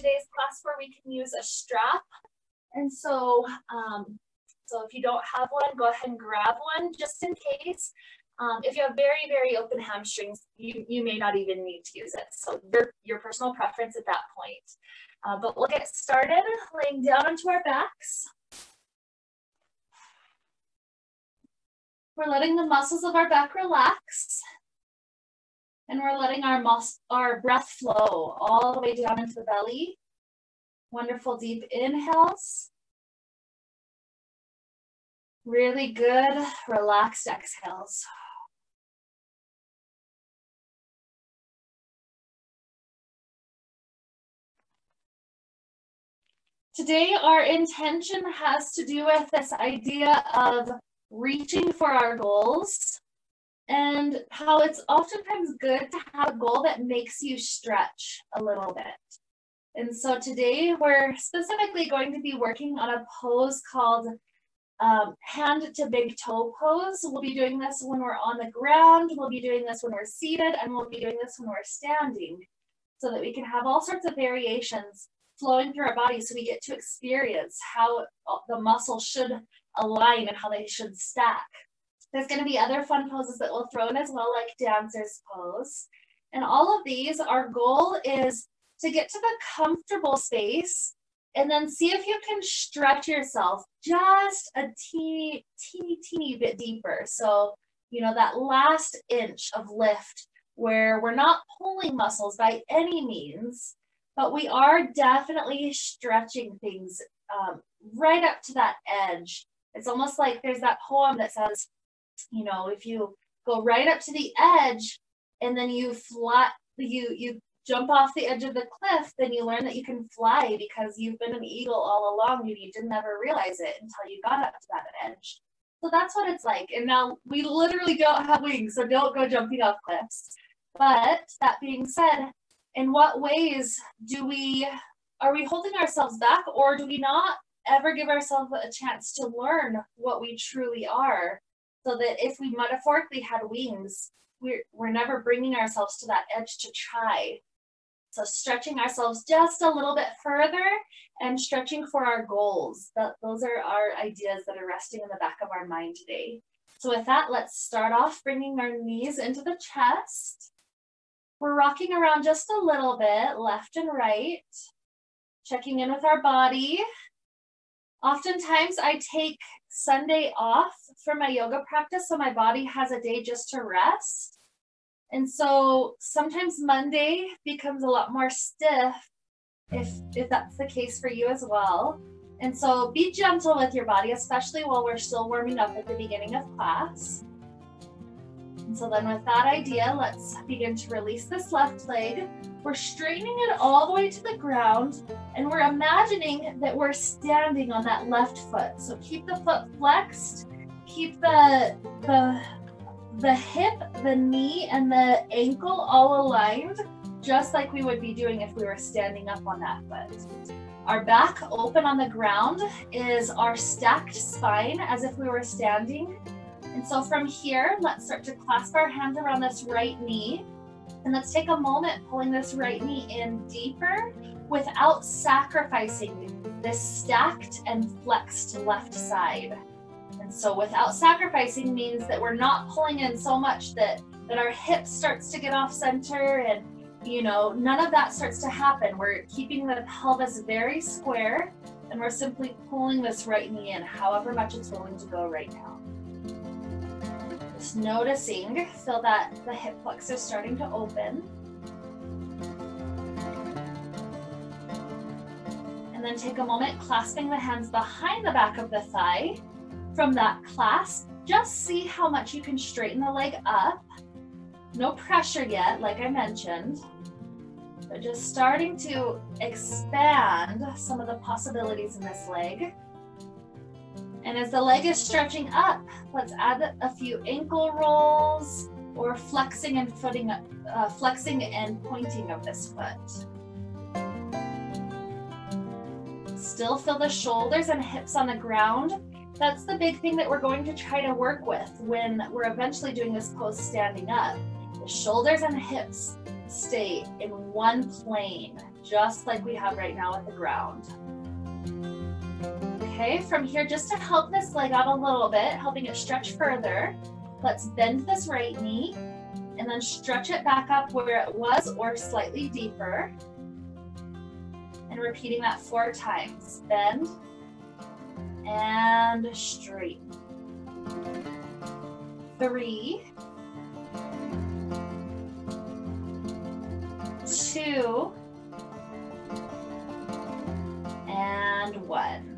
today's class where we can use a strap. And so, so if you don't have one, go ahead and grab one just in case. If you have very, very open hamstrings, you may not even need to use it. So your personal preference at that point. But we'll get started laying down onto our backs. We're letting the muscles of our back relax. And we're letting our breath flow all the way down into the belly. Wonderful deep inhales. Really good, relaxed exhales. Today, our intention has to do with this idea of reaching for our goals and how it's oftentimes good to have a goal that makes you stretch a little bit. And so today, we're specifically going to be working on a pose called hand to big toe pose. We'll be doing this when we're on the ground, we'll be doing this when we're seated, and we'll be doing this when we're standing so that we can have all sorts of variations flowing through our body so we get to experience how the muscles should align and how they should stack. There's going to be other fun poses that we'll throw in as well, like dancer's pose. And all of these, our goal is to get to the comfortable space and then see if you can stretch yourself just a teeny bit deeper. So, you know, that last inch of lift where we're not pulling muscles by any means, but we are definitely stretching things right up to that edge. It's almost like there's that poem that says, you know, if you go right up to the edge and then you jump off the edge of the cliff, then you learn that you can fly because you've been an eagle all along and you didn't ever realize it until you got up to that edge. So that's what it's like. And now we literally don't have wings, so don't go jumping off cliffs. But that being said, in what ways are we holding ourselves back, or do we not ever give ourselves a chance to learn what we truly are, so that if we metaphorically had wings, we're never bringing ourselves to that edge to try. So stretching ourselves just a little bit further and stretching for our goals. Those are our ideas that are resting in the back of our mind today. So with that, let's start off bringing our knees into the chest. We're rocking around just a little bit, left and right, checking in with our body. Oftentimes I take Sunday off for my yoga practice, so my body has a day just to rest. And so sometimes Monday becomes a lot more stiff if that's the case for you as well. And so be gentle with your body, especially while we're still warming up at the beginning of class. And so then with that idea, let's begin to release this left leg. We're straightening it all the way to the ground, and we're imagining that we're standing on that left foot. So keep the foot flexed, keep the hip, the knee, and the ankle all aligned, just like we would be doing if we were standing up on that foot. Our back open on the ground is our stacked spine as if we were standing. And so from here, let's start to clasp our hands around this right knee. And let's take a moment pulling this right knee in deeper without sacrificing this stacked and flexed left side. And so without sacrificing means that we're not pulling in so much that our hip starts to get off center and, you know, none of that starts to happen. We're keeping the pelvis very square and we're simply pulling this right knee in however much it's willing to go right now. Just noticing, feel that the hip flexor starting to open. And then take a moment clasping the hands behind the back of the thigh. From that clasp, just see how much you can straighten the leg up. No pressure yet, like I mentioned, but just starting to expand some of the possibilities in this leg. And as the leg is stretching up, let's add a few ankle rolls or flexing and pointing of this foot. Still feel the shoulders and hips on the ground. That's the big thing that we're going to try to work with when we're eventually doing this pose standing up. The shoulders and hips stay in one plane, just like we have right now at the ground. Okay, from here, just to help this leg out a little bit, helping it stretch further, let's bend this right knee and then stretch it back up where it was or slightly deeper. And repeating that 4 times. Bend and straighten. 3, 2, and 1.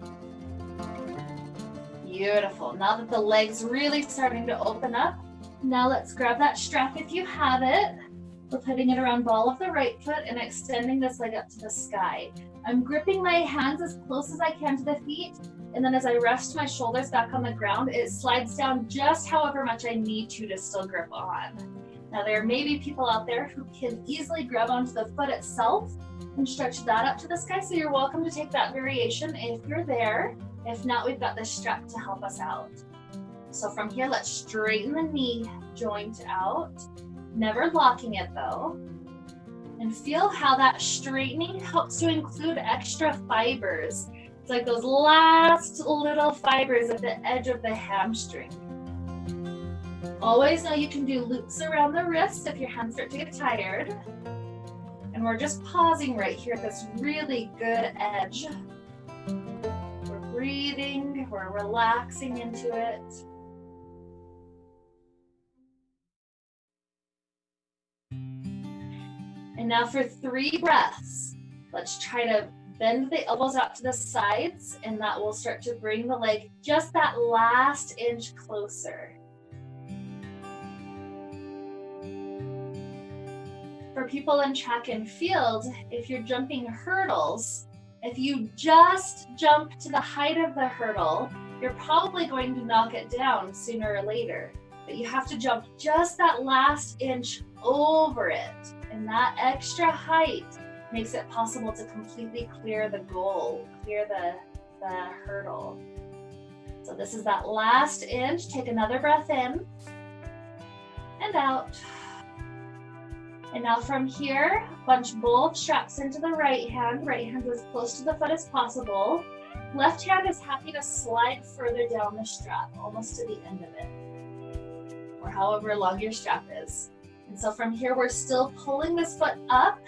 Beautiful. Now that the leg's really starting to open up, now let's grab that strap if you have it. We're putting it around ball of the right foot and extending this leg up to the sky. I'm gripping my hands as close as I can to the feet, and then as I rest my shoulders back on the ground, it slides down just however much I need to still grip on. Now there may be people out there who can easily grab onto the foot itself and stretch that up to the sky, so you're welcome to take that variation if you're there. If not, we've got this strap to help us out. So from here, let's straighten the knee joint out, never locking it though. And feel how that straightening helps to include extra fibers. It's like those last little fibers at the edge of the hamstring. Always know you can do loops around the wrists if your hands start to get tired. And we're just pausing right here at this really good edge. We're breathing, we're relaxing into it. And now for 3 breaths, let's try to bend the elbows out to the sides, and that will start to bring the leg just that last inch closer. For people in track and field, if you're jumping hurdles, if you just jump to the height of the hurdle, you're probably going to knock it down sooner or later. But you have to jump just that last inch over it. And that extra height makes it possible to completely clear the goal, clear the hurdle. So this is that last inch. Take another breath in and out. And now from here, bunch both straps into the right hand. Right hand as close to the foot as possible. Left hand is happy to slide further down the strap, almost to the end of it, or however long your strap is. And so from here, we're still pulling this foot up,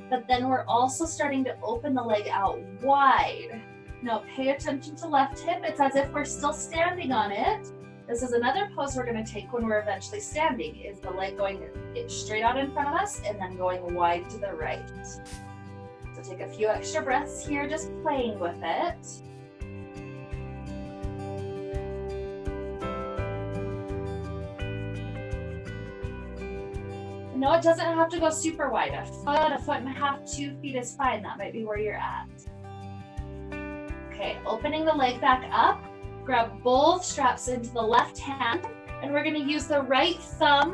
but then we're also starting to open the leg out wide. Now pay attention to left hip. It's as if we're still standing on it. This is another pose we're going to take when we're eventually standing, is the leg going straight out in front of us and then going wide to the right. So take a few extra breaths here, just playing with it. No, it doesn't have to go super wide. A foot and a half, 2 feet is fine. That might be where you're at. Okay, opening the leg back up. Grab both straps into the left hand, and we're going to use the right thumb.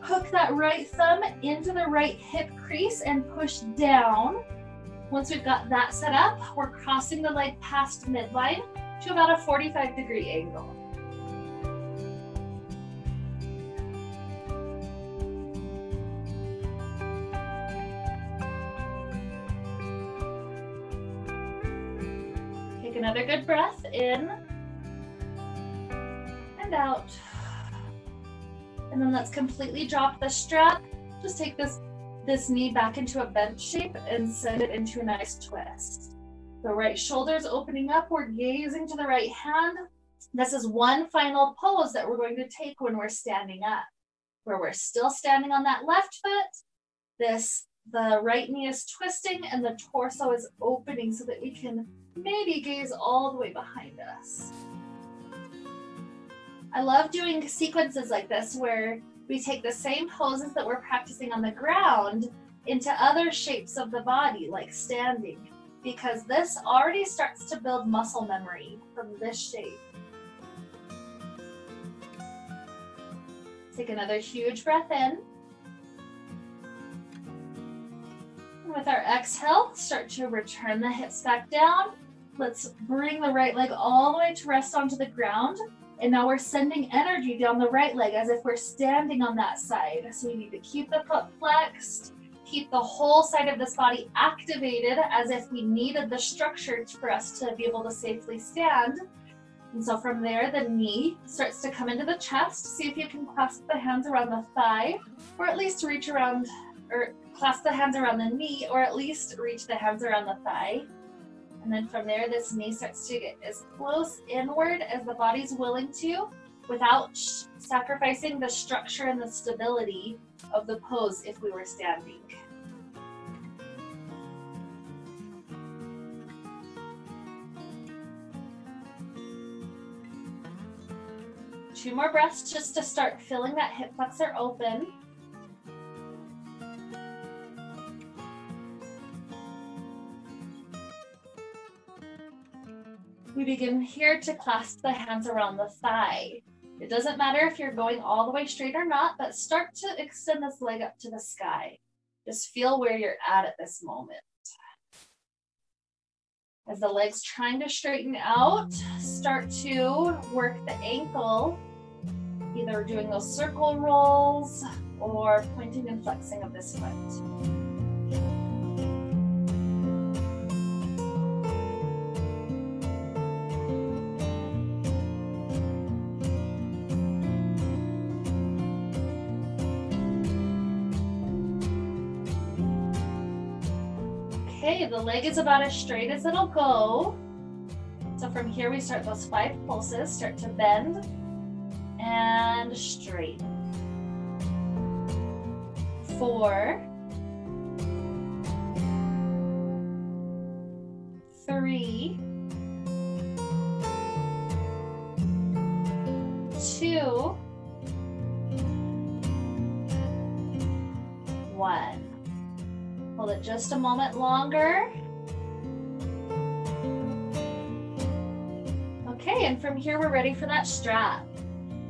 Hook that right thumb into the right hip crease and push down. Once we've got that set up, we're crossing the leg past midline to about a 45-degree angle. Take another good breath in and out. And then let's completely drop the strap. Just take this knee back into a bench shape and send it into a nice twist. The right shoulder's opening up. We're gazing to the right hand. This is one final pose that we're going to take when we're standing up, where we're still standing on that left foot. The right knee is twisting and the torso is opening so that we can maybe gaze all the way behind us. I love doing sequences like this where we take the same poses that we're practicing on the ground into other shapes of the body, like standing, because this already starts to build muscle memory from this shape. Take another huge breath in. And with our exhale, start to return the hips back down. Let's bring the right leg all the way to rest onto the ground. And now we're sending energy down the right leg as if we're standing on that side. So we need to keep the foot flexed, keep the whole side of this body activated as if we needed the structure for us to be able to safely stand. And so from there, the knee starts to come into the chest. See if you can clasp the hands around the thigh, or at least reach around, or clasp the hands around the knee, or at least reach the hands around the thigh. And then from there, this knee starts to get as close inward as the body's willing to, without sacrificing the structure and the stability of the pose if we were standing. Two more breaths just to start filling that hip flexor open. We begin here to clasp the hands around the thigh. It doesn't matter if you're going all the way straight or not, but start to extend this leg up to the sky. Just feel where you're at this moment. As the leg's trying to straighten out, start to work the ankle, either doing those circle rolls or pointing and flexing of this foot. Okay, the leg is about as straight as it'll go. So from here we start those 5 pulses, start to bend and straighten. 4, 3, 2, 1. Hold it just a moment longer. Okay, and from here we're ready for that strap.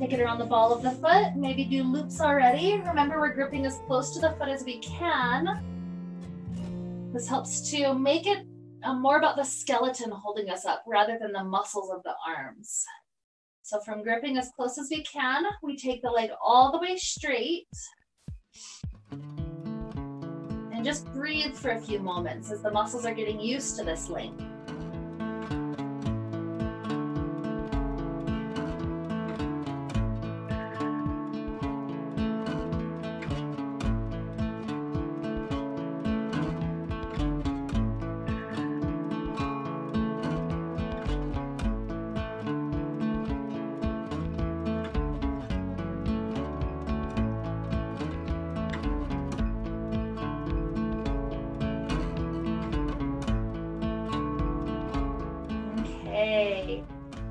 Take it around the ball of the foot, maybe do loops already. Remember, we're gripping as close to the foot as we can. This helps to make it more about the skeleton holding us up rather than the muscles of the arms. So from gripping as close as we can, we take the leg all the way straight. And just breathe for a few moments as the muscles are getting used to this length.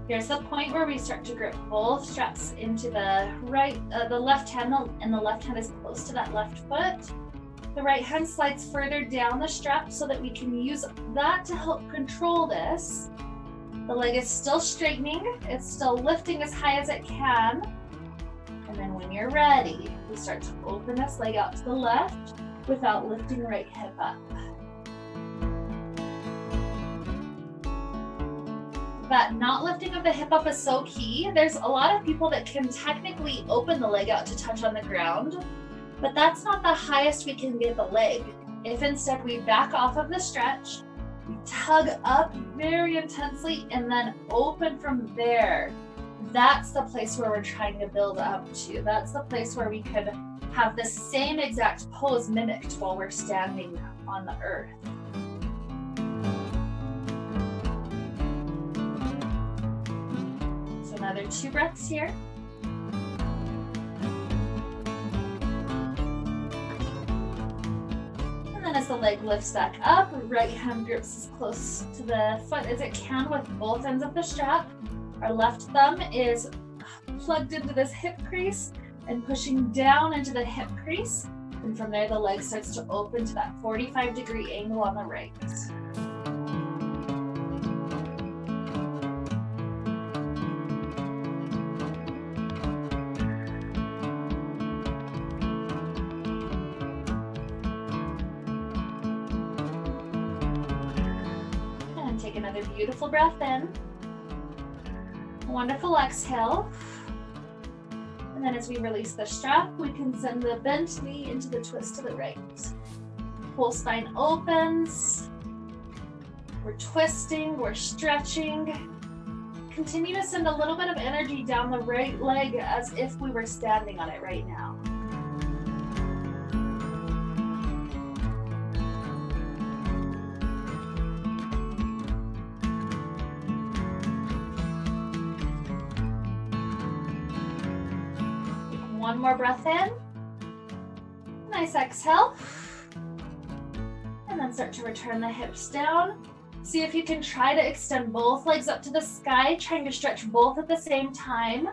Here's the point where we start to grip both straps into the left hand, and the left hand is close to that left foot. The right hand slides further down the strap so that we can use that to help control this. The leg is still straightening, it's still lifting as high as it can. And then when you're ready, we start to open this leg out to the left without lifting right hip up. That not lifting of the hip up is so key. There's a lot of people that can technically open the leg out to touch on the ground, but that's not the highest we can get the leg. If instead we back off of the stretch, we tug up very intensely and then open from there, that's the place where we're trying to build up to. That's the place where we could have the same exact pose mimicked while we're standing on the earth. Another 2 breaths here. And then as the leg lifts back up, right hand grips as close to the foot as it can with both ends of the strap. Our left thumb is plugged into this hip crease and pushing down into the hip crease. And from there, the leg starts to open to that 45-degree angle on the right. Another beautiful breath in. Wonderful exhale. And then as we release the strap, we can send the bent knee into the twist to the right. Whole spine opens. We're twisting, we're stretching. Continue to send a little bit of energy down the right leg as if we were standing on it right now. One more breath in. Nice exhale. And then start to return the hips down. See if you can try to extend both legs up to the sky, trying to stretch both at the same time.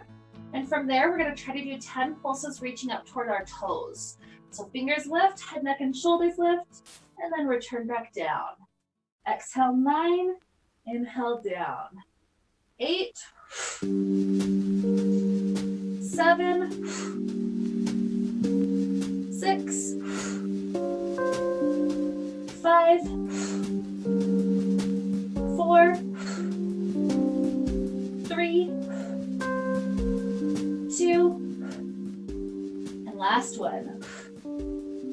And from there, we're going to try to do 10 pulses reaching up toward our toes. So fingers lift, head, neck, and shoulders lift, and then return back down. Exhale 9, inhale down. 8, 7, 6, 5, 4, 3, 2, and last one.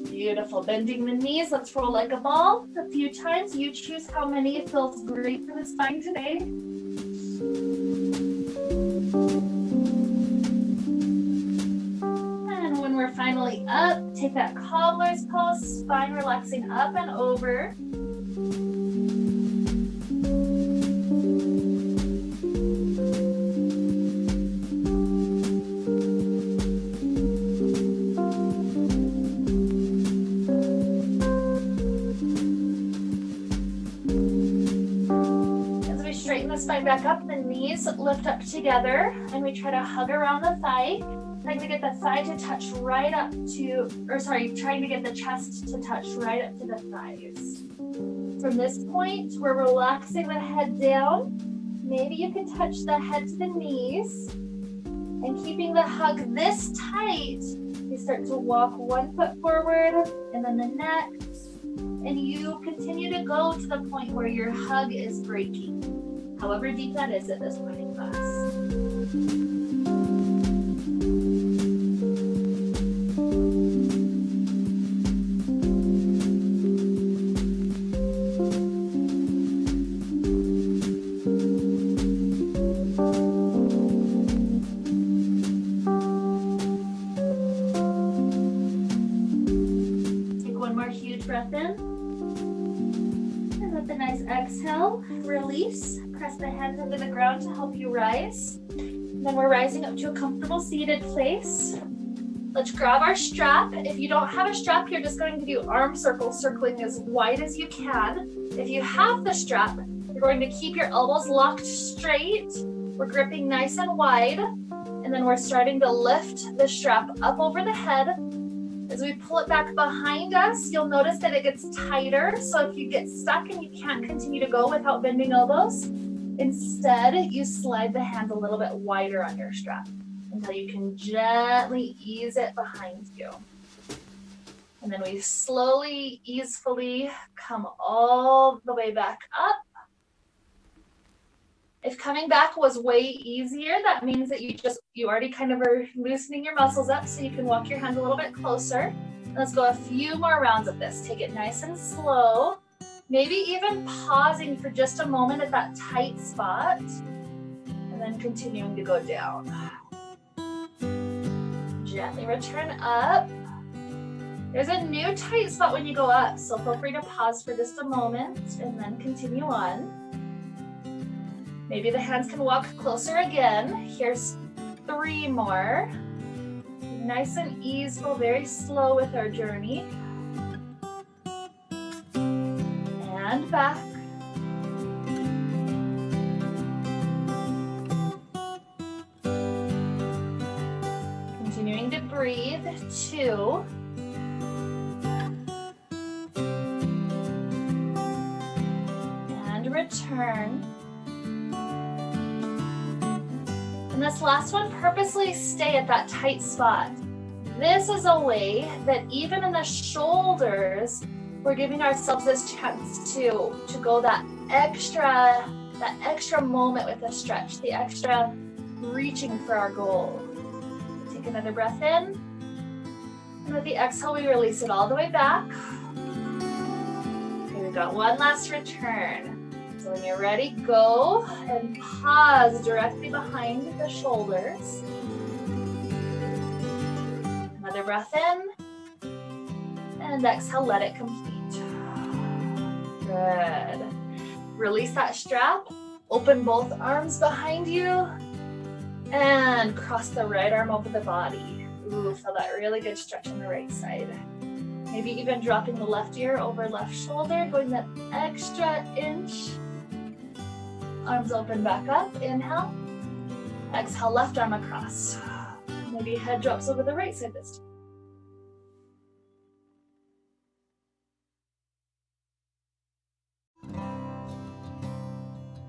Beautiful. Bending the knees. Let's roll like a ball a few times. You choose how many. It feels great for the spine today. And when we're finally up, take that cobbler's pose, spine relaxing up and over. Spine back up, the knees lift up together, and we try to hug around the thigh, trying to get the thigh to touch right up to, trying to get the chest to touch right up to the thighs. From this point, we're relaxing the head down. Maybe you can touch the head to the knees, and keeping the hug this tight, you start to walk one foot forward, and then the next, and you continue to go to the point where your hug is breaking. However deep that is at this point in class. Take one more huge breath in. And with a nice exhale, release. Press the hands into the ground to help you rise. And then we're rising up to a comfortable seated place. Let's grab our strap. If you don't have a strap, you're just going to do arm circles, circling as wide as you can. If you have the strap, you're going to keep your elbows locked straight. We're gripping nice and wide. And then we're starting to lift the strap up over the head. As we pull it back behind us, you'll notice that it gets tighter. So if you get stuck and you can't continue to go without bending elbows, instead you slide the hands a little bit wider on your strap until you can gently ease it behind you. And then we slowly, easefully come all the way back up. If coming back was way easier, that means that you already kind of are loosening your muscles up, so you can walk your hand a little bit closer. Let's go a few more rounds of this. Take it nice and slow. Maybe even pausing for just a moment at that tight spot, and then continuing to go down. Gently return up. There's a new tight spot when you go up, so feel free to pause for just a moment and then continue on. Maybe the hands can walk closer again. Here's 3 more. Nice and easeful, very slow with our journey. And back. Continuing to breathe. 2. And return. And this last one, purposely stay at that tight spot. This is a way that even in the shoulders, we're giving ourselves this chance to go that extra moment with the stretch, the extra reaching for our goal. Take another breath in. And with the exhale, we release it all the way back. we've got one last return. So when you're ready, go and pause directly behind the shoulders. Another breath in. And exhale, let it complete. Good. Release that strap. Open both arms behind you. And cross the right arm over the body. Ooh, feel that really good stretch on the right side. Maybe even dropping the left ear over left shoulder, going that extra inch. Arms open back up, inhale. Exhale, left arm across. Maybe head drops over the right side this time.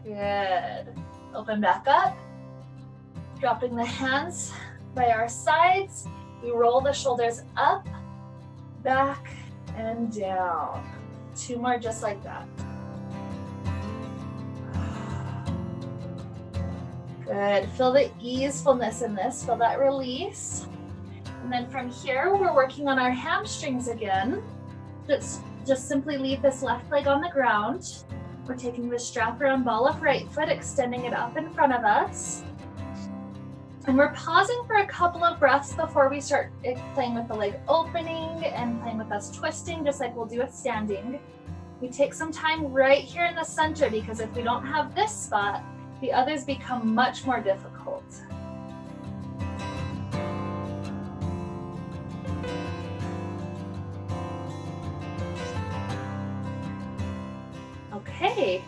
Good. Open back up. Dropping the hands by our sides. We roll the shoulders up, back, and down. 2 more just like that. Good. Feel the easefulness in this. Feel that release. And then from here, we're working on our hamstrings again. Just simply leave this left leg on the ground. We're taking the strap around ball of right foot, extending it up in front of us. And we're pausing for a couple of breaths before we start playing with the leg opening and playing with us twisting, just like we'll do with standing. We take some time right here in the center, because if we don't have this spot, the others become much more difficult. Okay.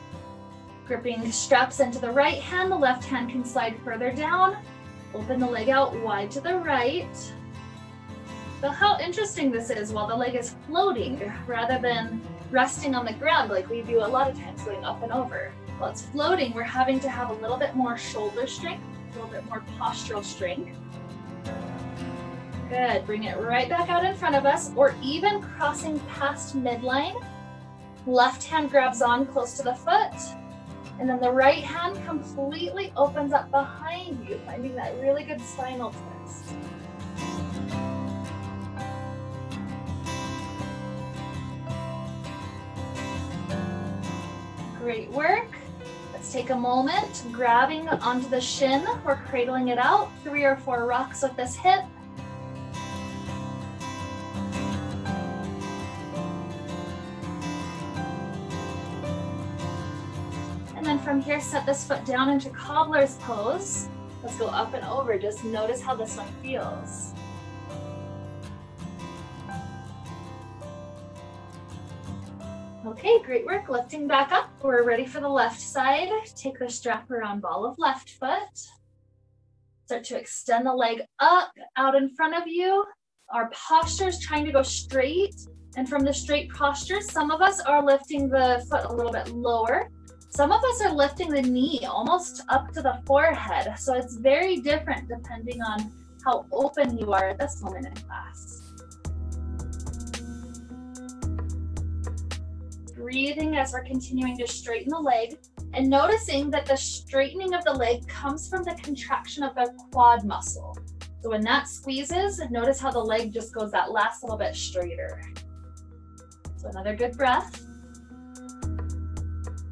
Gripping straps into the right hand, the left hand can slide further down. Open the leg out wide to the right. Feel how interesting this is while the leg is floating rather than resting on the ground like we do a lot of times, going up and over. While it's floating, we're having to have a little bit more shoulder strength, a little bit more postural strength. Good. Bring it right back out in front of us, or even crossing past midline. Left hand grabs on close to the foot, and then the right hand completely opens up behind you, finding that really good spinal twist. Great work. Let's take a moment, grabbing onto the shin. We're cradling it out, 3 or 4 rocks with this hip. And then from here, set this foot down into cobbler's pose. Let's go up and over. Just notice how this one feels. Okay, great work. Lifting back up. We're ready for the left side. Take the strap around ball of left foot. Start to extend the leg up, out in front of you. Our posture is trying to go straight. And from the straight posture, some of us are lifting the foot a little bit lower. Some of us are lifting the knee almost up to the forehead. So it's very different depending on how open you are at this moment in class. Breathing as we're continuing to straighten the leg, and noticing that the straightening of the leg comes from the contraction of the quad muscle. So when that squeezes, notice how the leg just goes that last little bit straighter. So another good breath.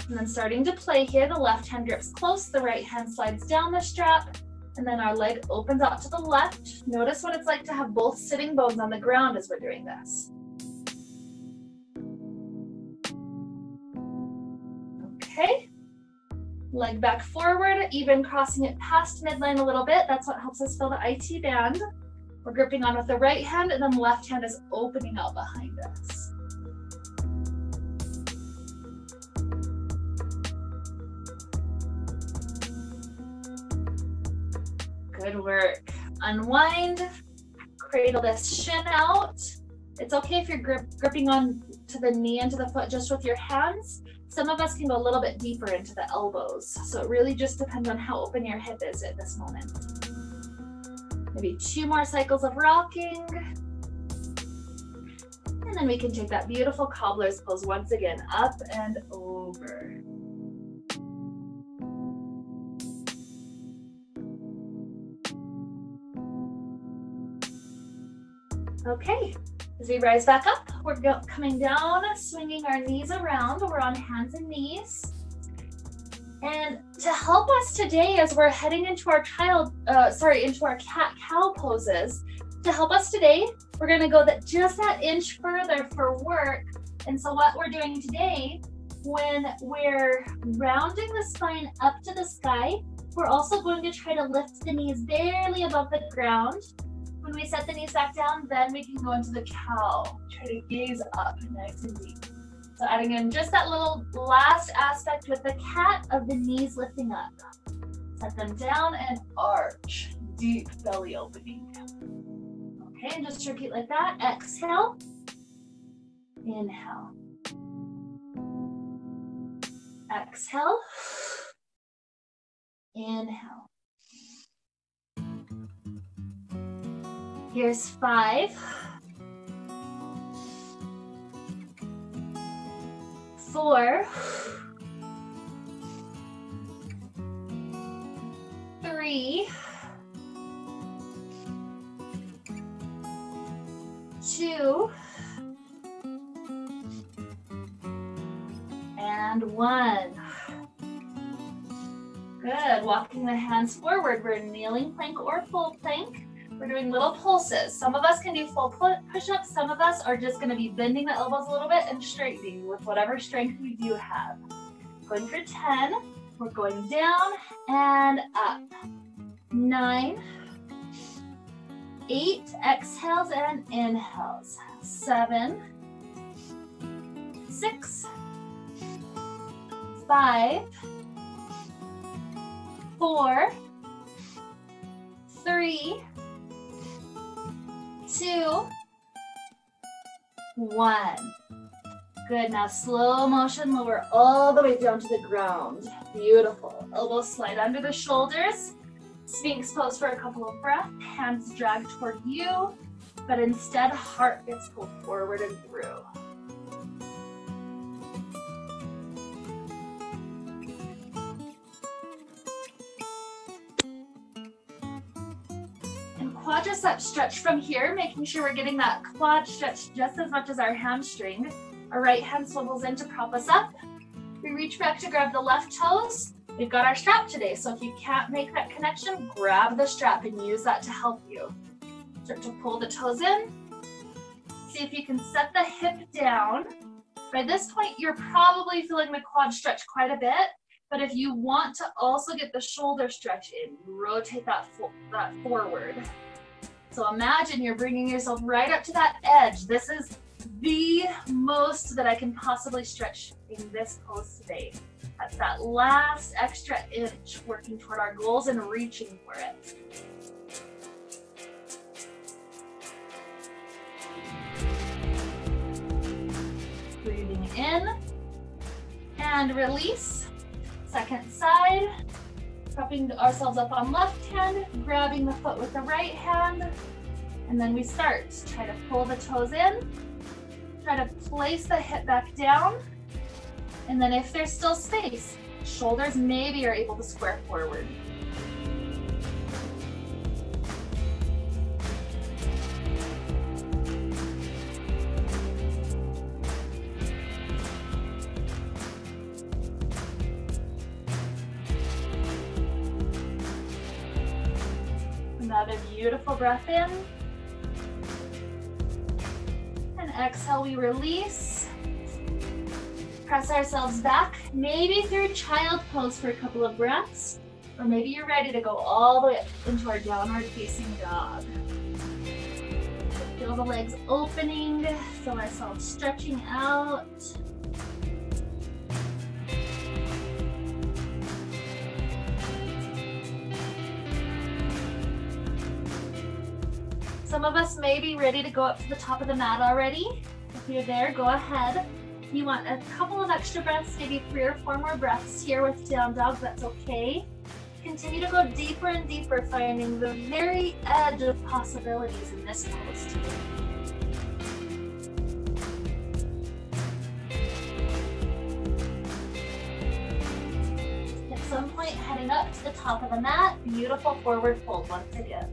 And then starting to play here, the left hand grips close, the right hand slides down the strap, and then our leg opens out to the left. Notice what it's like to have both sitting bones on the ground as we're doing this. Okay, leg back forward, even crossing it past midline a little bit. That's what helps us feel the IT band. We're gripping on with the right hand, and then the left hand is opening out behind us. Good work. Unwind, cradle this shin out. It's okay if you're gripping on to the knee and to the foot just with your hands. Some of us can go a little bit deeper into the elbows. So it really just depends on how open your hip is at this moment. Maybe 2 more cycles of rocking. And then we can take that beautiful cobbler's pose once again, up and over. Okay, As we rise back up, we're coming down, swinging our knees around. We're on hands and knees. And to help us today as we're heading into our into our cat-cow poses, to help us today, we're gonna go just that inch further for work. And so what we're doing today, when we're rounding the spine up to the sky, we're also going to try to lift the knees barely above the ground. When we set the knees back down, then we can go into the cow. Try to gaze up nice and deep. So adding in just that little last aspect with the cat of the knees lifting up. Set them down and arch. Deep belly opening. Okay, and just repeat like that. Exhale. Inhale. Exhale. Inhale. Here's 5, 4, 3, 2, and 1. Good. Walking the hands forward. We're kneeling plank or full plank. We're doing little pulses. Some of us can do full push-ups. Some of us are just going to be bending the elbows a little bit and straightening with whatever strength we do have. Going for 10. We're going down and up. 9, 8, exhales and inhales. 7, 6, 5, 4, 3, 2, 1. Good, now slow motion, lower all the way down to the ground. Beautiful. Elbows slide under the shoulders. Sphinx pose for a couple of breaths. Hands drag toward you, but instead heart gets pulled forward and through. Quadricep stretch from here, making sure we're getting that quad stretch just as much as our hamstring. Our right hand swivels in to prop us up. We reach back to grab the left toes. We've got our strap today, so if you can't make that connection, grab the strap and use that to help you. Start to pull the toes in. See if you can set the hip down. By this point, you're probably feeling the quad stretch quite a bit, but if you want to also get the shoulder stretch in, rotate that forward. So imagine you're bringing yourself right up to that edge. This is the most that I can possibly stretch in this pose today. That's that last extra inch, working toward our goals and reaching for it. Breathing in and release. Second side. Propping ourselves up on left hand, grabbing the foot with the right hand, and then we start. Try to pull the toes in, try to place the hip back down, and then if there's still space, shoulders maybe are able to square forward. Another beautiful breath in. And exhale, we release. Press ourselves back, maybe through child pose for a couple of breaths, or maybe you're ready to go all the way up into our downward facing dog. Feel the legs opening, feel ourselves stretching out. Some of us may be ready to go up to the top of the mat already. If you're there, go ahead. If you want a couple of extra breaths, maybe 3 or 4 more breaths here with down dog, that's okay. Continue to go deeper and deeper, finding the very edge of possibilities in this pose today. At some point, heading up to the top of the mat, beautiful forward fold once again.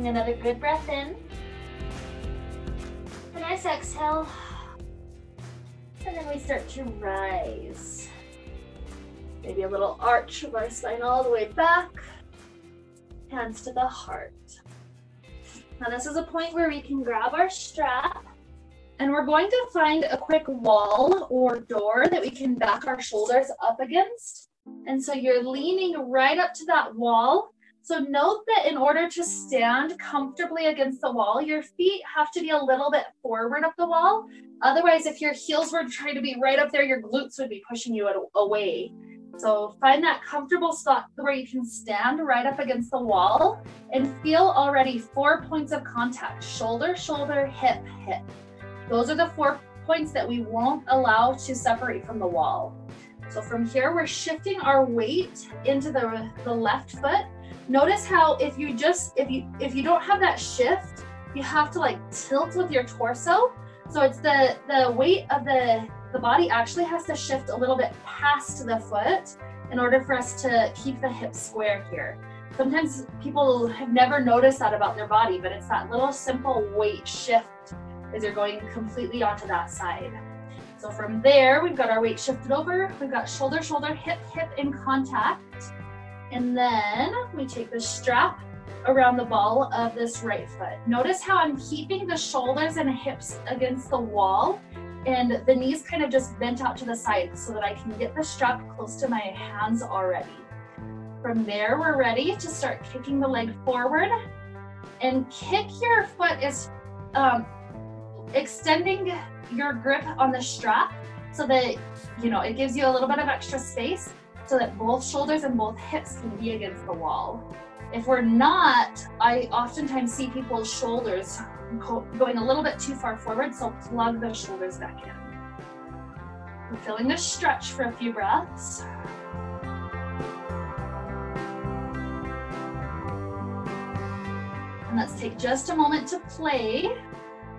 another good breath in. A nice exhale. And then we start to rise. Maybe a little arch of our spine all the way back. Hands to the heart. Now this is a point where we can grab our strap and we're going to find a quick wall or door that we can back our shoulders up against. And so you're leaning right up to that wall. So note that in order to stand comfortably against the wall, your feet have to be a little bit forward of the wall. Otherwise, if your heels were trying to be right up there, your glutes would be pushing you away. So find that comfortable spot where you can stand right up against the wall and feel already 4 points of contact: shoulder, shoulder, hip, hip. Those are the 4 points that we won't allow to separate from the wall. So from here, we're shifting our weight into the left foot. Notice how if you don't have that shift, you have to like tilt with your torso. So it's the weight of the body actually has to shift a little bit past the foot in order for us to keep the hips square here. Sometimes people have never noticed that about their body, but it's that little simple weight shift as you're going completely onto that side. So from there, we've got our weight shifted over. We've got shoulder, shoulder, hip, hip in contact. And then we take the strap around the ball of this right foot. Notice how I'm keeping the shoulders and hips against the wall and the knees kind of just bent out to the side so that I can get the strap close to my hands already. From there, we're ready to start kicking the leg forward, and kick your foot is extending your grip on the strap so that, you know, it gives you a little bit of extra space so that both shoulders and both hips can be against the wall. If we're not, I oftentimes see people's shoulders going a little bit too far forward, so plug the shoulders back in. We're feeling this stretch for a few breaths. And let's take just a moment to play.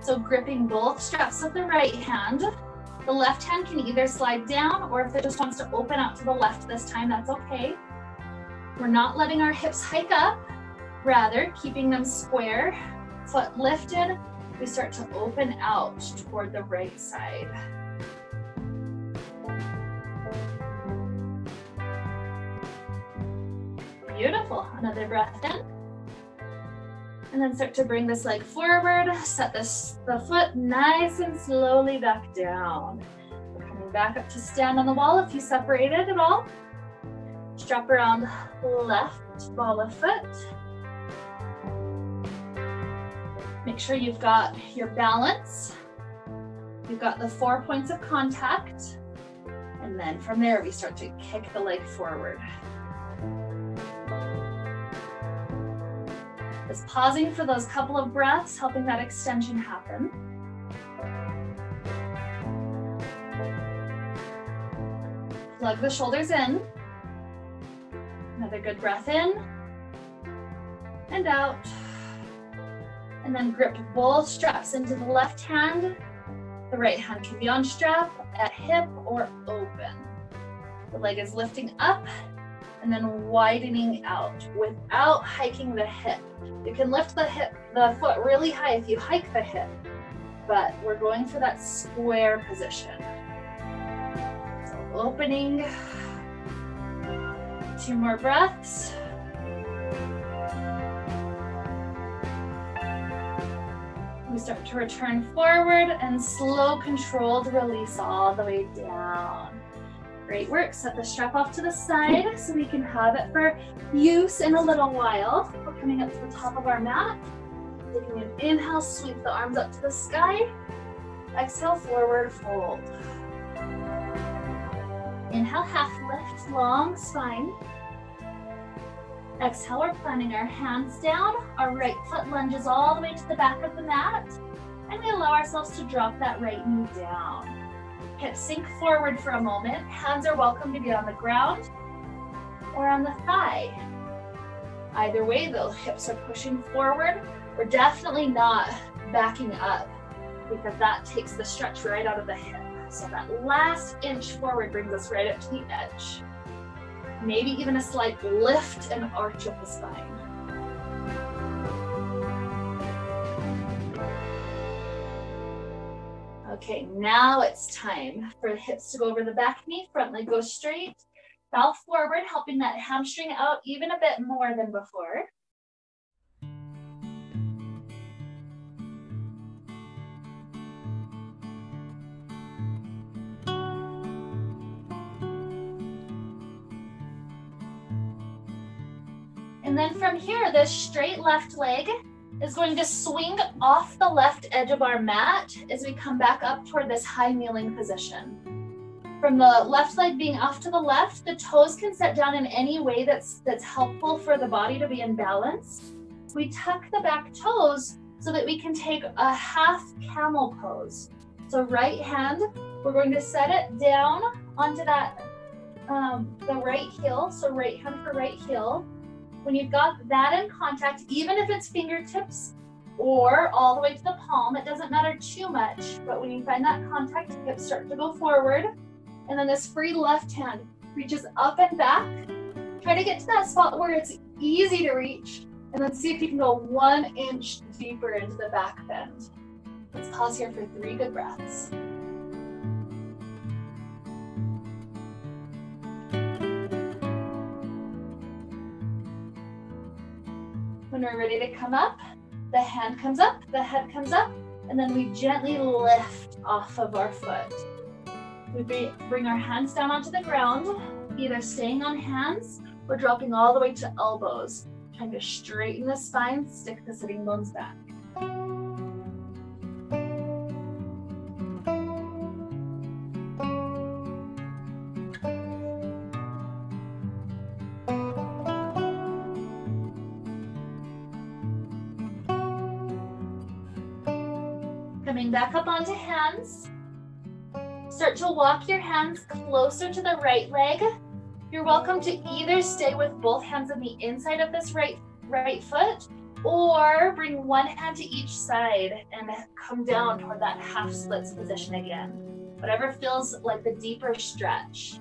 So gripping both straps with the right hand. The left hand can either slide down, or if it just wants to open out to the left this time, that's okay. We're not letting our hips hike up, rather keeping them square. Foot lifted, we start to open out toward the right side. Beautiful. Another breath in. And then start to bring this leg forward, set the foot nice and slowly back down. We're coming back up to stand on the wall if you separated at all. Strap around left ball of foot. Make sure you've got your balance. You've got the 4 points of contact. And then from there, we start to kick the leg forward. Just pausing for those couple of breaths, helping that extension happen. Plug the shoulders in. Another good breath in and out. And then grip both straps into the left hand. The right hand can be on strap, at hip, or open. The leg is lifting up and then widening out without hiking the hip. You can lift the foot really high if you hike the hip, but we're going for that square position. So opening, 2 more breaths. We start to return forward and slow, controlled release all the way down. Great work. Set the strap off to the side so we can have it for use in a little while. We're coming up to the top of our mat. Taking an inhale, sweep the arms up to the sky. Exhale, forward fold. Inhale, half lift, long spine. Exhale, we're planting our hands down. Our right foot lunges all the way to the back of the mat. And we allow ourselves to drop that right knee down. Hips sink forward for a moment. Hands are welcome to be on the ground or on the thigh. Either way, the hips are pushing forward. We're definitely not backing up because that takes the stretch right out of the hip. So that last inch forward brings us right up to the edge. Maybe even a slight lift and arch of the spine. Okay, now it's time for the hips to go over the back knee, front leg goes straight, bow forward, helping that hamstring out even a bit more than before. And then from here, this straight left leg is going to swing off the left edge of our mat as we come back up toward this high kneeling position. From the left leg being off to the left, the toes can set down in any way that's helpful for the body to be in balance. We tuck the back toes so that we can take a half camel pose. So right hand, we're going to set it down onto that, the right heel. So right hand for right heel. When you've got that in contact, even if it's fingertips or all the way to the palm, it doesn't matter too much, but when you find that contact, hips start to go forward, and then this free left hand reaches up and back. Try to get to that spot where it's easy to reach, and then see if you can go 1 inch deeper into the back bend. Let's pause here for 3 good breaths. When we're ready to come up, the hand comes up, the head comes up, and then we gently lift off of our foot. We bring our hands down onto the ground, either staying on hands or dropping all the way to elbows, trying to straighten the spine, stick the sitting bones back. Coming back up onto hands. Start to walk your hands closer to the right leg. You're welcome to either stay with both hands on the inside of this right foot, or bring one hand to each side and come down toward that half splits position again. Whatever feels like the deeper stretch.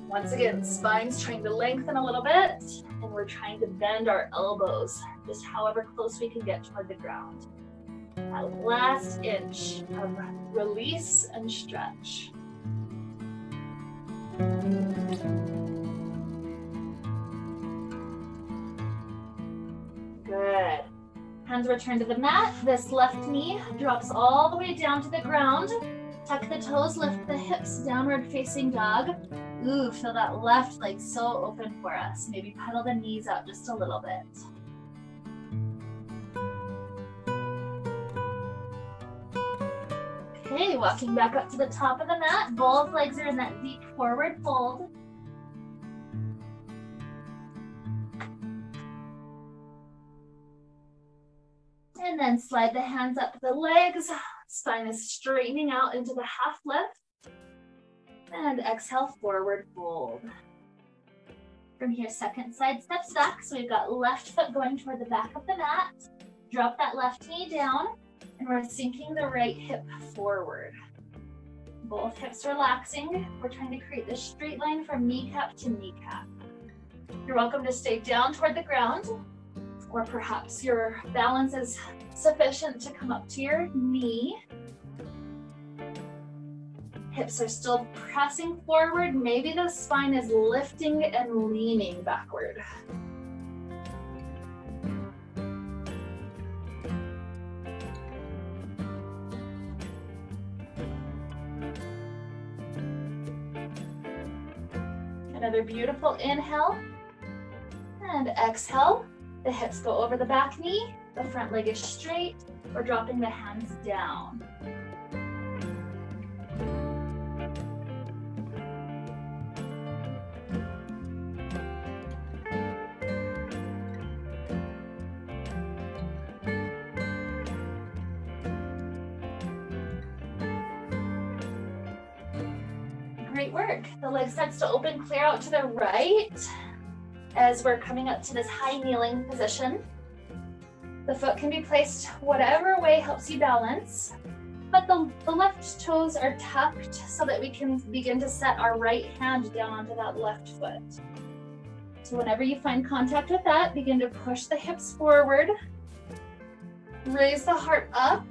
Once again, spine's trying to lengthen a little bit, and we're trying to bend our elbows, just however close we can get toward the ground. That last inch of release and stretch. Good. Hands return to the mat. This left knee drops all the way down to the ground. Tuck the toes, lift the hips, downward facing dog. Ooh, feel that left leg so open for us. Maybe pedal the knees out just a little bit. Okay, walking back up to the top of the mat. Both legs are in that deep forward fold. And then slide the hands up the legs. Spine is straightening out into the half lift. And exhale, forward fold. From here, second side step stack. So we've got left foot going toward the back of the mat. Drop that left knee down. And we're sinking the right hip forward. Both hips relaxing. We're trying to create this straight line from kneecap to kneecap. You're welcome to stay down toward the ground, or perhaps your balance is sufficient to come up to your knee. Hips are still pressing forward. Maybe the spine is lifting and leaning backward. Another beautiful inhale and exhale. The hips go over the back knee, the front leg is straight. We're dropping the hands down. Great work. The leg starts to open, clear out to the right as we're coming up to this high kneeling position. The foot can be placed whatever way helps you balance, but the left toes are tucked so that we can begin to set our right hand down onto that left foot. So whenever you find contact with that, begin to push the hips forward, raise the heart up,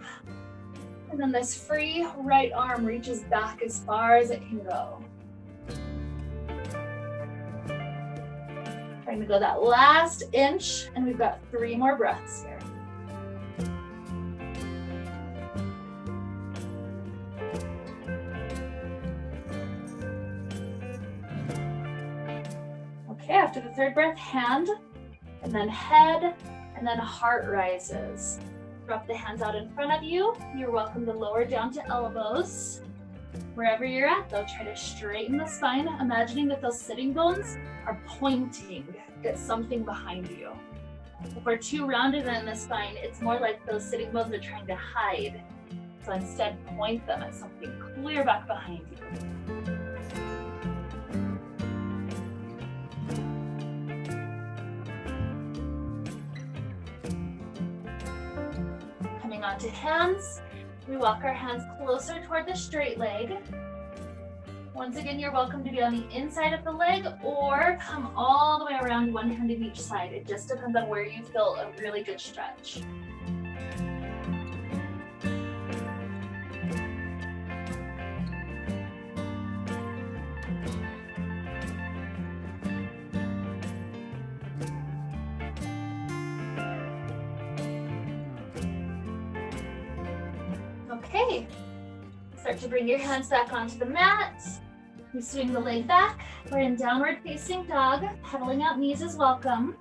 And then this free right arm reaches back as far as it can go. Trying to go that last inch, and we've got 3 more breaths here. Okay, after the 3rd breath, hand, and then head, and then heart rises. Drop the hands out in front of you. You're welcome to lower down to elbows. Wherever you're at, though, try to straighten the spine, imagining that those sitting bones are pointing at something behind you. If we're too rounded in the spine, it's more like those sitting bones are trying to hide. So instead, point them at something clear back behind you. Coming onto hands, we walk our hands closer toward the straight leg. Once again, you're welcome to be on the inside of the leg or come all the way around, one hand in each side. It just depends on where you feel a really good stretch. Okay, start to bring your hands back onto the mat. You swing the leg back. We're in downward facing dog. Pedaling out knees is welcome.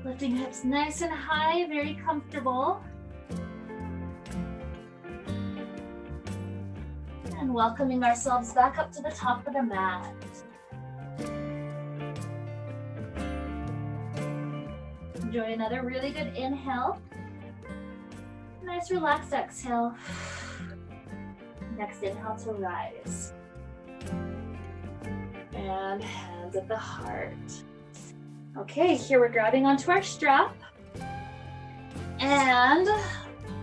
Lifting hips nice and high, very comfortable. And welcoming ourselves back up to the top of the mat. Enjoy another really good inhale. Nice relaxed exhale. Next inhale to rise. And hands at the heart. Okay, here we're grabbing onto our strap. And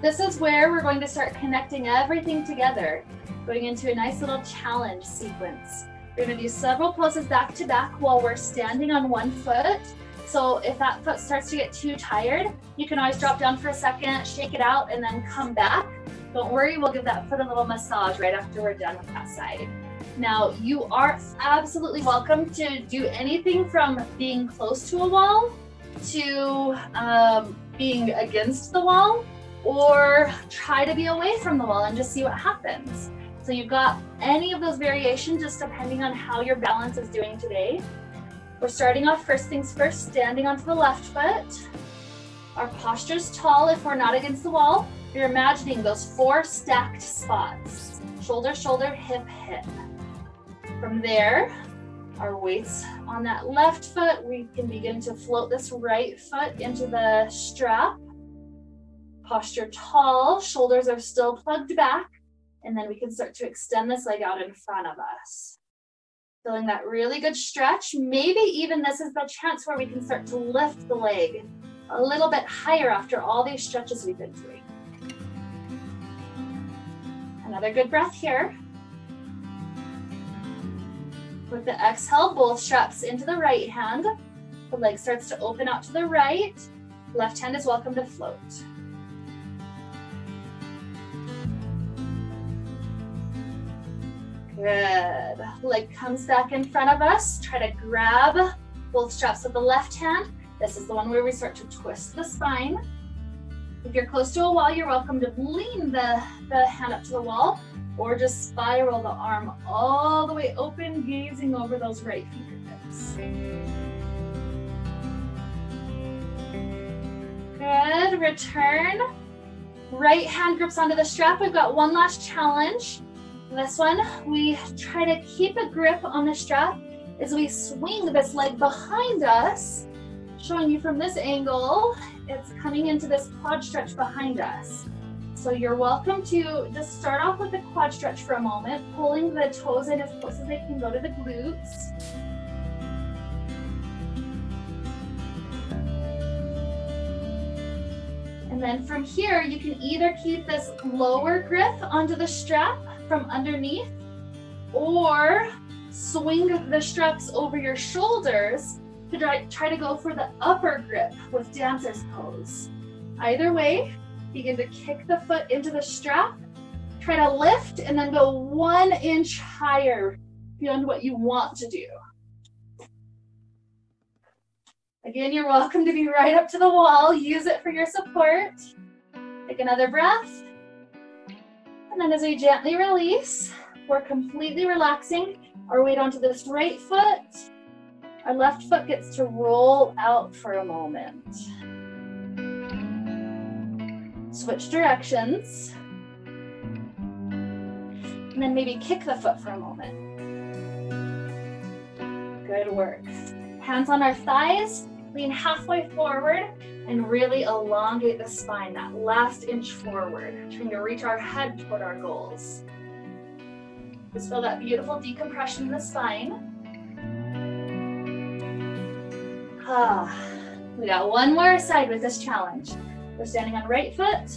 this is where we're going to start connecting everything together, going into a nice little challenge sequence. We're going to do several poses back to back while we're standing on one foot. So if that foot starts to get too tired, you can always drop down for a second, shake it out, and then come back. Don't worry, we'll give that foot a little massage right after we're done with that side. Now, you are absolutely welcome to do anything from being close to a wall to being against the wall, or try to be away from the wall and just see what happens. So you've got any of those variations just depending on how your balance is doing today. We're starting off first things first, standing onto the left foot. Our posture's tall if we're not against the wall. You're imagining those 4 stacked spots. Shoulder, shoulder, hip, hip. From there, our weight's on that left foot. We can begin to float this right foot into the strap. Posture tall, shoulders are still plugged back. And then we can start to extend this leg out in front of us. Feeling that really good stretch. Maybe even this is the chance where we can start to lift the leg a little bit higher after all these stretches we've been doing. Another good breath here. With the exhale, both straps into the right hand. The leg starts to open out to the right. Left hand is welcome to float. Good. Leg comes back in front of us. Try to grab both straps with the left hand. This is the one where we start to twist the spine. If you're close to a wall, you're welcome to lean the hand up to the wall or just spiral the arm all the way open, gazing over those right fingertips. Good. Return. Right hand grips onto the strap. We've got one last challenge. This one, we try to keep a grip on the strap as we swing this leg behind us, showing you from this angle, it's coming into this quad stretch behind us. So you're welcome to just start off with the quad stretch for a moment, pulling the toes in as close as they can go to the glutes. And then from here, you can either keep this lower grip onto the strap from underneath, or swing the straps over your shoulders to try to go for the upper grip with dancer's pose. Either way, begin to kick the foot into the strap. Try to lift and then go 1 inch higher beyond what you want to do. Again, you're welcome to be right up to the wall. Use it for your support. Take another breath. And then as we gently release, we're completely relaxing our weight onto this right foot. Our left foot gets to roll out for a moment. Switch directions. And then maybe kick the foot for a moment. Good work. Hands on our thighs, lean halfway forward and really elongate the spine, that last inch forward, trying to reach our head toward our goals. Just feel that beautiful decompression in the spine. We got one more side with this challenge. We're standing on right foot.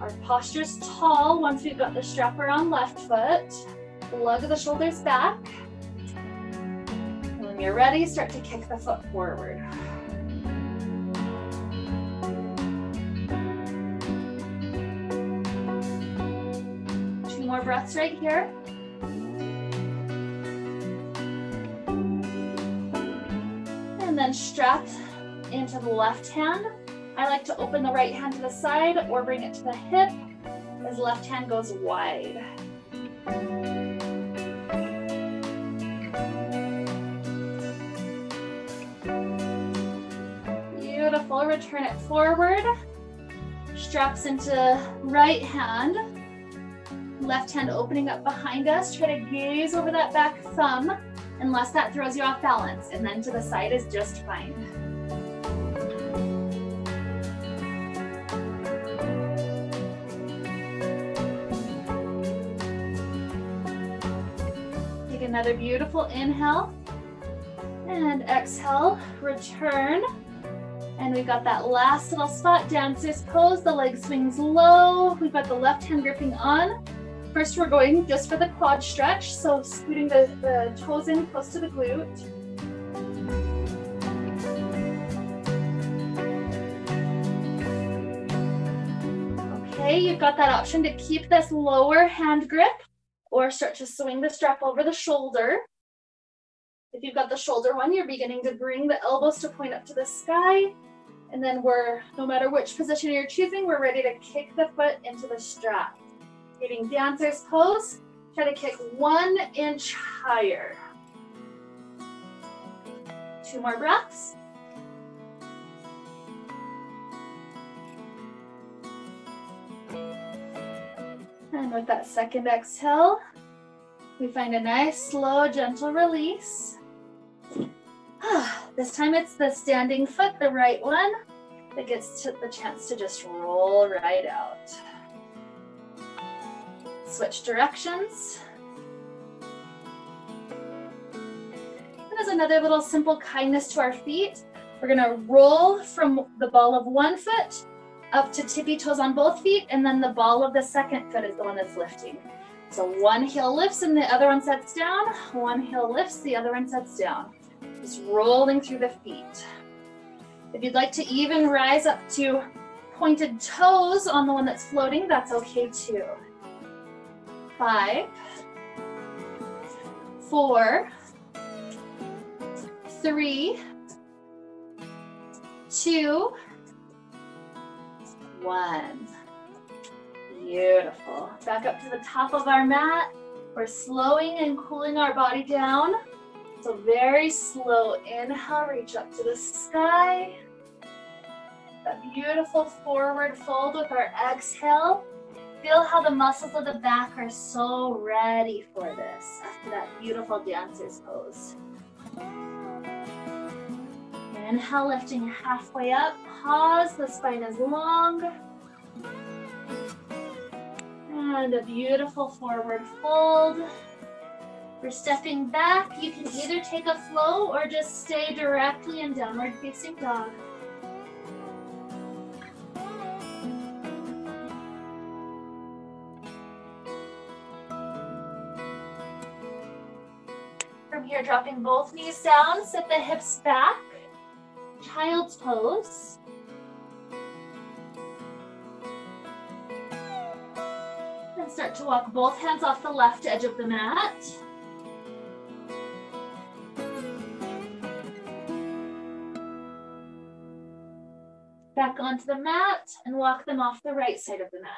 Our posture's tall once we've got the strap around left foot. Lug the shoulders back. And when you're ready, start to kick the foot forward. Two more breaths right here. And then strap into the left hand. I like to open the right hand to the side or bring it to the hip as left hand goes wide. Beautiful, return it forward. Straps into right hand. Left hand opening up behind us. Try to gaze over that back thumb unless that throws you off balance, and then to the side is just fine. Take another beautiful inhale and exhale, return. And we've got that last little spot, dancer's pose. The leg swings low. We've got the left hand gripping on. First, we're going just for the quad stretch, so scooting the toes in close to the glute. Okay, you've got that option to keep this lower hand grip or start to swing the strap over the shoulder. If you've got the shoulder one, you're beginning to bring the elbows to point up to the sky. And then no matter which position you're choosing, we're ready to kick the foot into the strap. Getting dancer's pose, try to kick 1 inch higher. Two more breaths. And with that second exhale, we find a nice, slow, gentle release. This time it's the standing foot, the right one, that gets the chance to just roll right out. Switch directions. And as another little simple kindness to our feet, we're gonna roll from the ball of one foot up to tippy toes on both feet, and then the ball of the second foot is the one that's lifting. So one heel lifts and the other one sets down, one heel lifts, the other one sets down. Just rolling through the feet. If you'd like to even rise up to pointed toes on the one that's floating, that's okay too. 5, 4, 3, 2, 1. Beautiful. Back up to the top of our mat. We're slowing and cooling our body down. So very slow inhale, reach up to the sky. That beautiful forward fold with our exhale. Feel how the muscles of the back are so ready for this after that beautiful dancer's pose. Inhale, lifting halfway up. Pause, the spine is long. And a beautiful forward fold. For stepping back, you can either take a flow or just stay directly in downward facing dog. From here, dropping both knees down, sit the hips back. child's pose. And start to walk both hands off the left edge of the mat. Back onto the mat and walk them off the right side of the mat.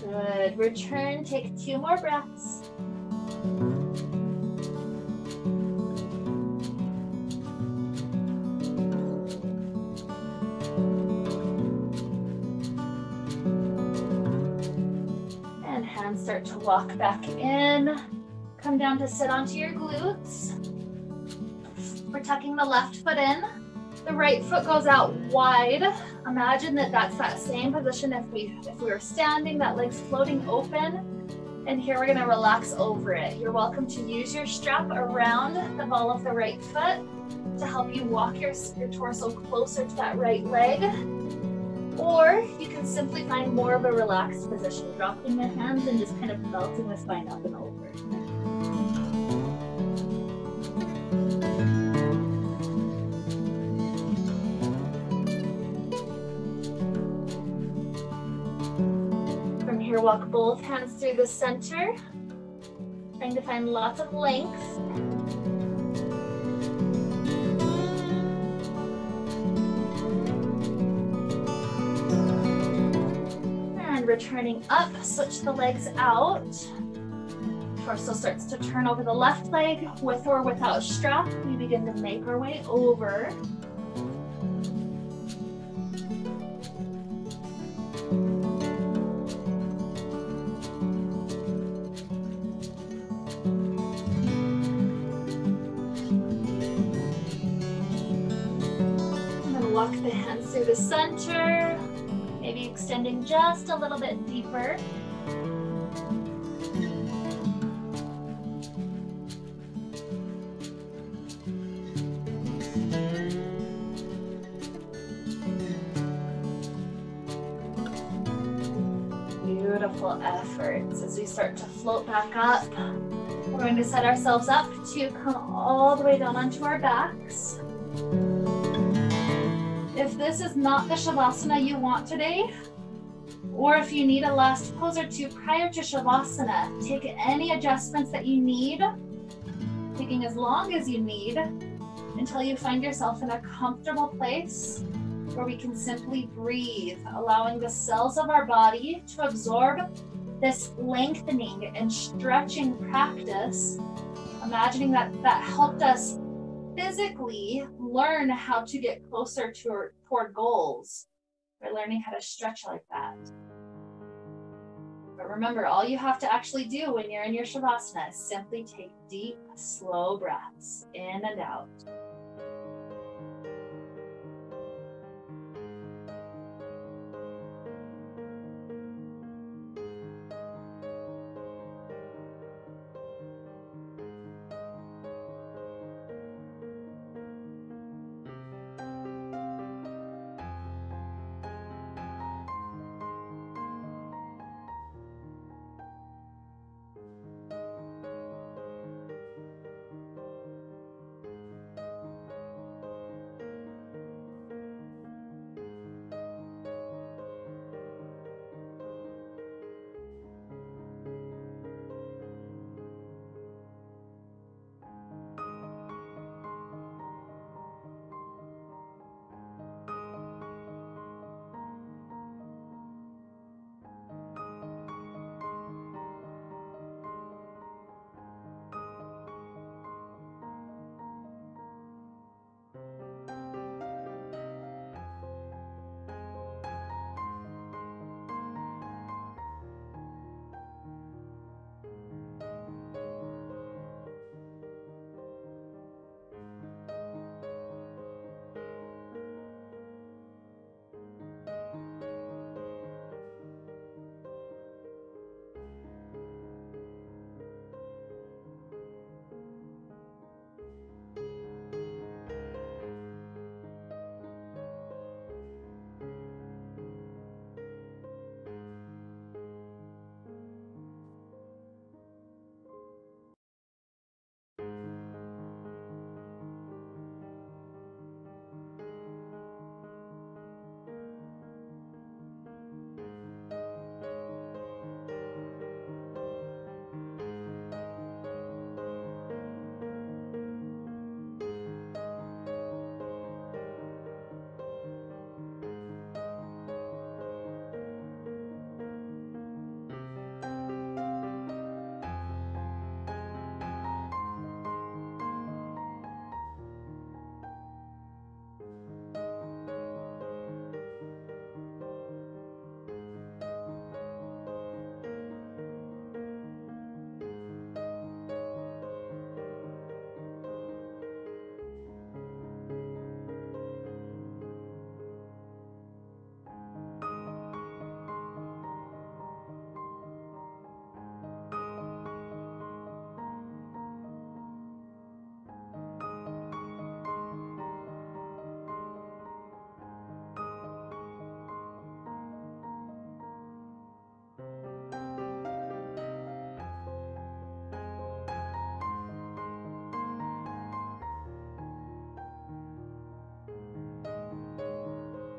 Good. Return, take 2 more breaths. And hands start to walk back in. Come down to sit onto your glutes. We're tucking the left foot in. The right foot goes out wide. Imagine that that's that same position if we were standing, that leg's floating open. And here we're gonna relax over it. You're welcome to use your strap around the ball of the right foot to help you walk your torso closer to that right leg. Or you can simply find more of a relaxed position, dropping the hands and just kind of melting the spine up and over. From here, walk both hands through the center, trying to find lots of length. Returning up, switch the legs out. Torso starts to turn over the left leg with or without strap. We begin to make our way over. And then walk the hands through the center. Maybe extending just a little bit deeper. Beautiful efforts. As we start to float back up, we're going to set ourselves up to come all the way down onto our backs. If this is not the Shavasana you want today, or if you need a last pose or 2 prior to Shavasana, take any adjustments that you need, taking as long as you need, until you find yourself in a comfortable place where we can simply breathe, allowing the cells of our body to absorb this lengthening and stretching practice, imagining that helped us physically learn how to get closer toward goals by learning how to stretch like that. But remember, all you have to actually do when you're in your Shavasana is simply take deep, slow breaths in and out.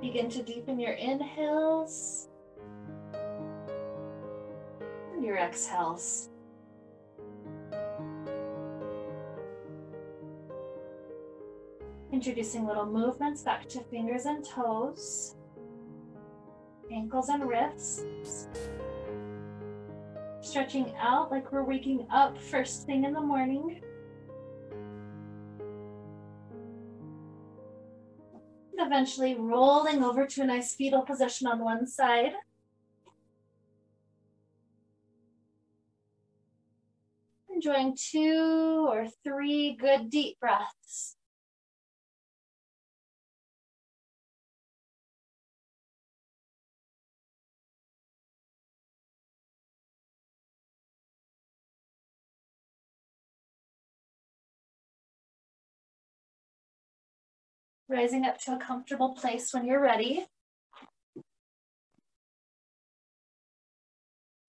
Begin to deepen your inhales and your exhales. Introducing little movements back to fingers and toes, ankles and wrists. Stretching out like we're waking up first thing in the morning. And eventually rolling over to a nice fetal position on one side. Enjoying 2 or 3 good deep breaths. Rising up to a comfortable place when you're ready.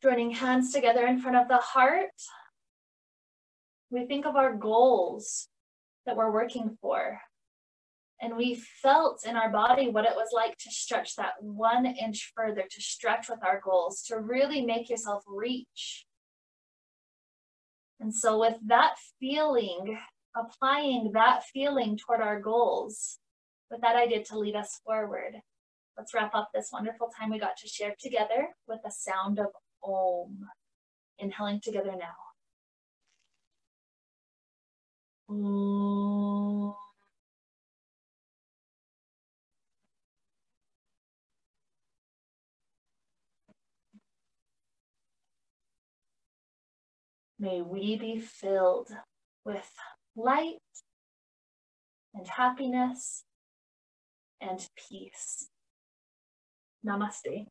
Joining hands together in front of the heart. We think of our goals that we're working for. And we felt in our body what it was like to stretch that 1 inch further, to stretch with our goals, to really make yourself reach. And so with that feeling, applying that feeling toward our goals, with that idea to lead us forward, let's wrap up this wonderful time we got to share together with the sound of Om. Inhaling together now. Om. May we be filled with light and happiness and peace. Namaste.